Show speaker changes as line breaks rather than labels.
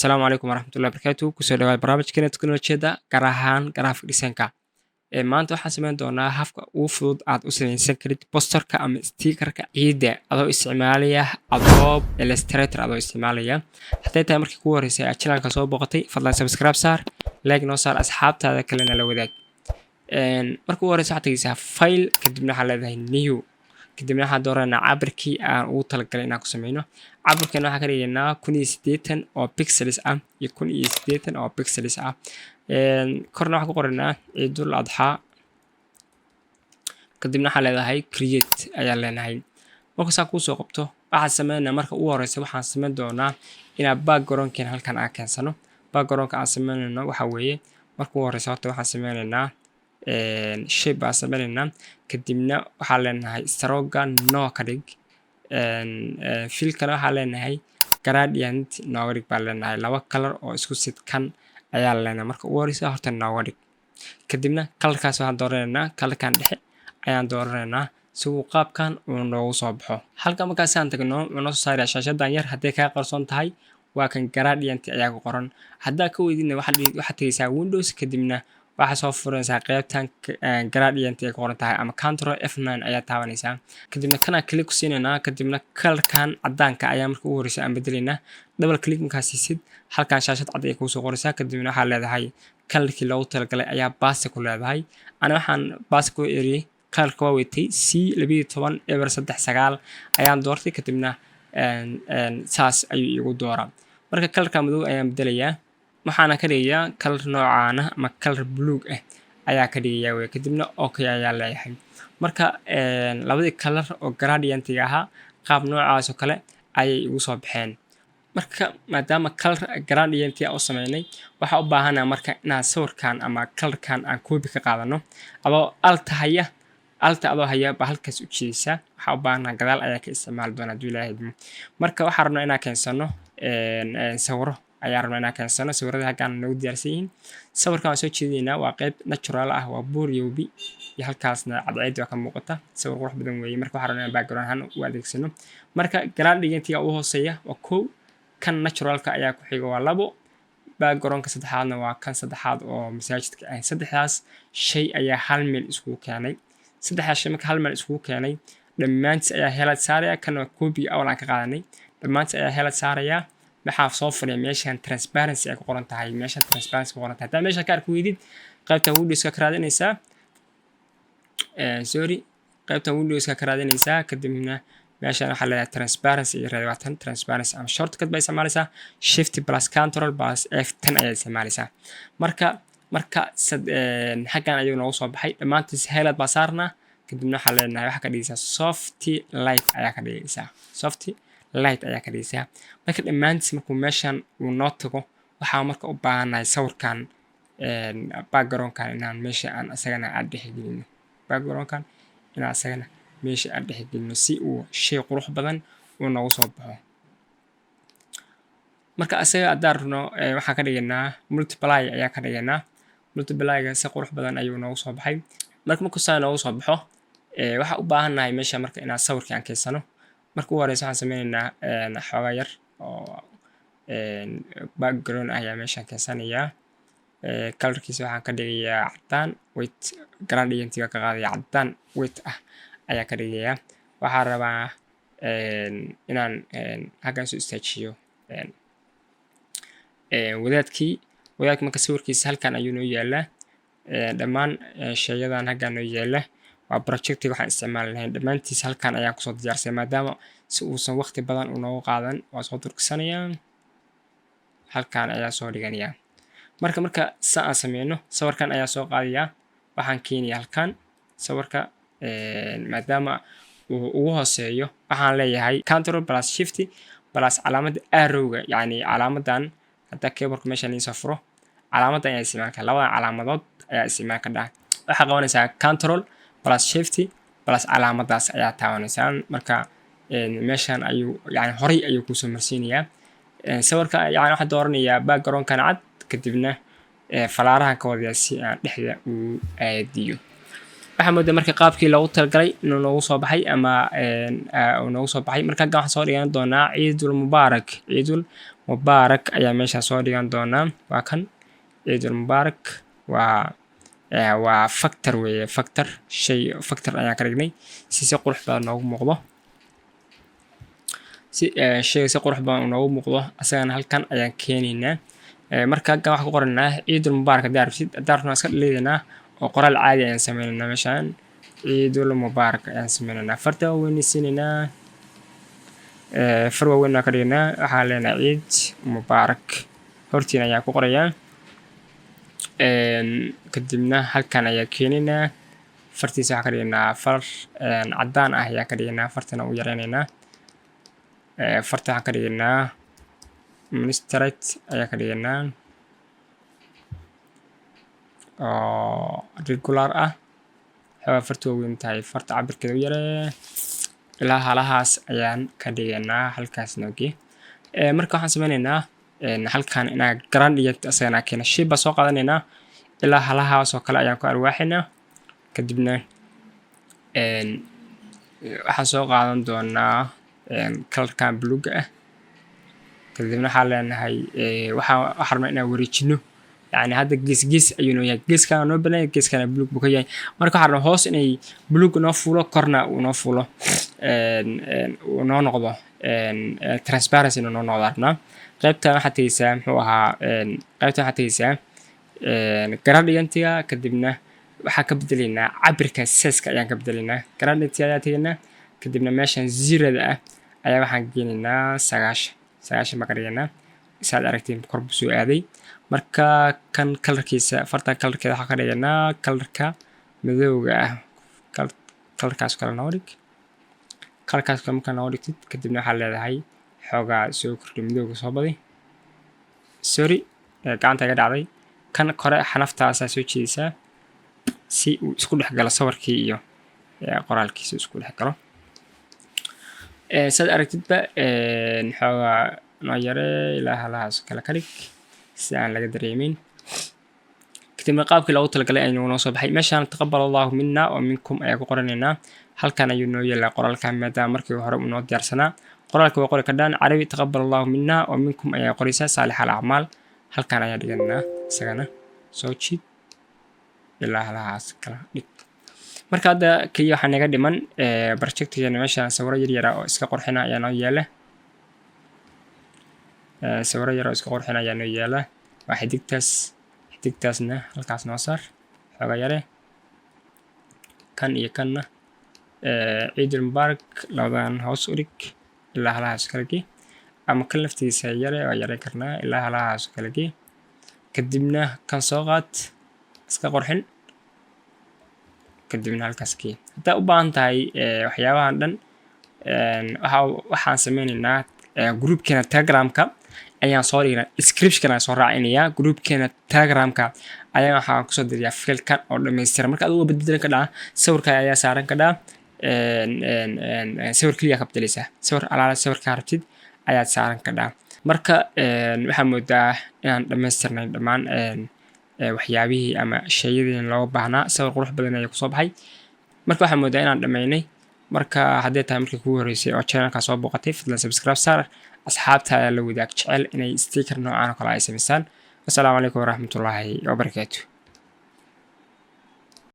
السلام عليكم ورحمة الله وبركاته kusoo dhawaad barnaamijkeena teknolojiyadda gaar ahaan graphic design-ka maanta waxaan samayn doonaa habka ugu fudud aad u samaysan karid posterka ama stickerka ciidda adoo isticmaalaya Adobe Illustrator adoo isticmaalaya haday tahay markii kugu horeysay aad channelka soo booqatay fadlan subscribe saar like noo saar asxaabtaada kalena la wadaag markii ugu horeysay waxaad tagaysaa file kadibna waxaad leedahay new kadibna waxaan dooranaa cabirkii aan ugu talagalay inaan ku sameeyno cabirkan waxaan ka dhigaynaa 1080 oo pixels ah iyo 1080 oo pixels ah korna waxaan ku qoranaa ciidul adxa kadibna waxaan leedahay create ayaa leenahay marka saa ku soo qabto waxaan sameeynaa marka ugu horeysay waxaan sameyn doonaa inaan background-kan halkan aan keensano background-ka aan sameynayno waxa weeye marka ugu horeysay horta waxaan sameynaynaa shape baan sameynayna kadibna waxaan leenahay stroke no ka dhig filkana waxaan leenahay gradient nooga dhig baan leenahay laba color oo isku sidkan ayaa leenahay marka ugu horeysay horta nooga dhig kadibna colorkaas waxaan dooranaynaa colorkan dhexe ayaan dooranaynaa si uu qaabkan uu noogu soo baxo halka markaas aan tagno noo soo saaraya shaashadan yar haday ka qarsoon tahay waa kan gradient ayaa ku qoran hadaa ka weydiina waxa tagaysaa Windows kadibna waxa soo furaysaa qaybtan gradient ay qoran tahay ama Ctrl F9 ayaa taabanaysaa kadibna kana click ku siinayna kadibna colorkan cadaanka ayaa markii ugu horeysay aan bedelayna double click markaas siisid halkan shaashad cad ay ku soo qoraysaa kadibna waxa leedahay colorkii loogu talagalay ayaa base ku leedahay ana waxaan base ku eriyay colorka waa weytay C12.39 ayaan doortay kadibna saas ayuu igu dooraa marka colorka madow ayaan bedelayaa waxaana ka dhigayaa color noocaana ama color blue ah ayaa ka dhigayaa way kadibna okay ayaa leeyahay marka labadii color oo gradient-iga ahaa qaab noocaas oo kale ayay igu soo baxeen marka maadaama color gradient-iga oo sameynay waxa u baahanaa marka inaan sawirkan ama colorkan aan copy ka qaadano adoo alt adoo haya ba halkaas u jeedisa waxa u baahanaa gadaal ayaa ka isticmaali doonaa hadii ilaahay marka waxaan rabnaa inaan keensano sawiro ayaa rabnaa inaan keensano sawirada halkan nagu diyaarsan yihiin sawirkan soo jeedinayna waa qayb natural ah waa buur iyo webi iyo halkaasna cadceed waa ka muuqata sawir qurux badan weeye marka waxaan rabnaa background ahaan u adeegsano marka gradient-iga u hooseeya waa kow kan naturalka ayaa ku xiga waa labo background-ka saddexaadna waa kan saddexaad oo masaajidka ah saddexdaas shay ayaa hal meel isku keenay saddexdaas shay marka hal meel isku keenay dhammaantiis ayaa helad saaraya kana copy awlan ka qaadanay dhammaantiis ayaa helad saaraya maxaa soo fadhiya meeshan transparency ay ku qoran tahay meeshan transparency ku qoran tahay taa meesha ka arki weydid qaybtan Windows ka raadinaysaa qaybtan Windows ka raadinaysaa kadibna meeshan waxa la yiraahdaa transparency iyo raadwatan transparency ama shortcut bay isticmaalaysaa shift plus control plus F10 ayaa isticmaalaysaa marka xaggan ayuu noogu soo baxay dhammaantiis helad baa saarnaa kadibna waxa leenahay waxa ka dhigaysaa soft light ayaa ka dhigaysaa soft light ayaa ka dhigaysaa marka dhammaantiis markuu meeshan uu noo tago waxaa marka u baahanahay sawirkan background-kan inaan meesha aan asagana aad dhexgelino background-kan inaan asagana meesha aad dhexgelino si uu shay qurux badan uu noogu soo baxo marka asaga adarno waxaan ka dhigaynaa multiply ayaa ka dhigaynaa multiply-ga si qurux badan ayuu noogu soo baxay marka saa noogu soo baxo waxa u baahanahay meesha marka inaan sawirkan aan keensano marka ugu horeysa waxaan sameynaynaa xoogaa yar oo background ayaa meeshan keensanayaa colorkiisa waxaan ka dhigayaa cadaan white gradient-iga ka qaadaya cadaan white ah ayaa ka dhigayaa waxaan rabaa inaan halkan soo istaajiyo wadaadkii marka sawirkiisa halkan ayuu noo yaalaa dhammaan shayadan halkan noo yaala waa project-iga waxaan isticmaali lahayn dhammaantiis halkan ayaan kusoo diyaarsay maadaama si uusan waqti badan u noogu qaadan waa soo turkisanayaa halkan ayaa soo dhiganayaa marka saa aan sameyno sawirkan ayaa soo qaadayaa waxaan keenayaa halkan sawirka maadaama uu ugu hooseeyo waxaan leeyahay Ctrl plus Shift plus calaamadda arrow-ga yacni calaamadan hadda keyboardka meesha la soo furo calaamadda ayaa isticmaal ka labada calaamadood ayaa isticmaal ka dhaca waxa qabanaysaa Ctrl plus Shift plus calaamadaas ayaa taabanaysaa marka meeshan ayuu yani horay ayuu ku soo marsiinayaa sawirka yani waxa dooranayaa background-kan cad kadibna falaaraha ka wada si aan dhexda uu aadiyo waxa moodaa marka qaabkii loogu talagalay inuu noogu soo baxay ama uu noogu soo baxay marka waxaan soo dhigan doonaa ciidul mubaarak ayaa meesha soo dhigan doonaa. waa kan ciidul mubaarak waa factor weeye, factor shay factor ayaan ka dhignay si qurux badan noogu muuqdo, shay si qurux badan noogu muuqdo asagana halkan ayaan keenaynaa. marka halkan waxaan ku qoranaa ciidul mubaarak haddii rabtid, haddii rabtid iska dhaleedaynaa oo qoraal caadi ayaan sameynaynaa. meeshaan ciidul mubaarak ayaan sameynaynaa, farta weynaysiinaynaa, far waaweyn ka dhignaa, waxaan leenahay ciid mubaarak hortiin ayaan ku qorayaa. kadibna halkan ayaa keenaynaa, fartiisa waxaan ka dhignaa far cadaan ah ayaan ka dhignaa, fartana u yareynaynaa. farta waxaan ka dhignaa ministrate ayaa ka dhignaa oo regular ah, waxaa farta weyn tahay, farta cabirkeeda u yaree ilaa halahaas ayaan ka dhignaa, halkaas noogi. marka waxaan sameynaynaa halkan inaan garan dhigto asagana keena shape baa soo qaadanaynaa ilaa halahaas oo kale ayaan ku alwaaxaynaa. kadibna waxaan soo qaadan doonaa colorkan buluuga ah. kadibna waxaan leenahay waxaan rabnaa inaan wareejino, yani hadda gees ayuu noo yahay, geeskaan noo banaan yahay, geeskana buluug buu ka yahay. marka waxaan rabnaa hoos inay buluug noo fuulo, korna uu noo fuulo, uu noo noqdo transparency noo noqdo rabnaa. qaybtan waxaad tegeysaa muxuu ahaa, qaybtan waxaad tegeysaa gradient-ga. kadibna waxaan ka bedelaynaa cabirka size-ka ayaan ka bedelaynaa, gradient-ga ayaa tegaynaa. kadibna meeshan 0-da ah ayaa waxaan geenaynaa 90 baan ka dhigaynaa, saad aragtiin kor buu soo aaday. marka kan colorkiisa, farta colorkeeda waxaan ka dhigaynaa colorka madowga ah, colorkaas kale noo dhig, colorkaas kale markaa noo dhigtid. kadibna waxaad leedahay xoogaa soo kordhi madowga soo badi, sorry gacanta iga dhacday. kan kore xanaftaasaa soo jeedisaa si uu isku dhex galo sawirkii iyo qoraalkiisa isku dhex galo. saad aragtidba xoogaa noo yaree ilaa halahaas kale ka dhig si aan laga dareemin. kadibna qaabkii loogu talagalay ayuu noo soo baxay. meeshaan taqabbal allahu minna wa minkum ayaa ku qoranaynaa, halkan ayuu noo yeelaa qoraalkan maadaama markii hore uu noo diyaarsanaa. qoraalka waa qori kadhaan carabi, taqabbal allahu minna wa minkum ayaa qoraysaa saalix al acmaal, halkan ayaa dhiganaa isagana soo jiid ilaa halahaas kala dhig. marka hadda kaliya waxaa naga dhiman projectigeena meeshaan sawiro yaryar oo iska qurxina ayaa noo yaala, sawiro yar oo iska qurxina ayaa noo yaala. waa xidigtaasna halkaas noo saar xoogaa yare, kan iyo kanna ciidul mubaarak labadan hoos u dhig ilaa halahaas kala gee, ama kan laftiisa yare oo yare karnaa ilaa halahaas kala gee. kadibna kan soo qaad iska qurxin, kadibna halkaas kee. haddaa u baahan tahay waxyaabahan dhan waxaan sameynaynaa groupkeena telegramka ayaan soo dhignaa, description ayaan soo raacinayaa. groupkeena telegramka ayaan waxaan kusoo dirayaa fiilkan oo dhammaystiran. marka adigu beddelan ka dhaca sawirka ayaa saaran ka dhaca, sawir keliya ka beddelaysaa, sawir alaala sawirkaa rabtid ayaad saaran ka dhaca. marka waxaa moodaa inaan dhammaystirnay dhammaan waxyaabihii ama shayadii looga baahnaa. sawir qurux badan ayaa kusoo baxay. marka waxaa moodaa inaan dhammaynay. marka haddii tahay markii kugu horreysay oo channelka soo booqatay, fadlan subscribe saar, asxaabtaada la wadaag, jecel inay sticker noocaan oo kale ay samaystaan. assalaamu calaykum waraxmatullaahi wabarakaatuh.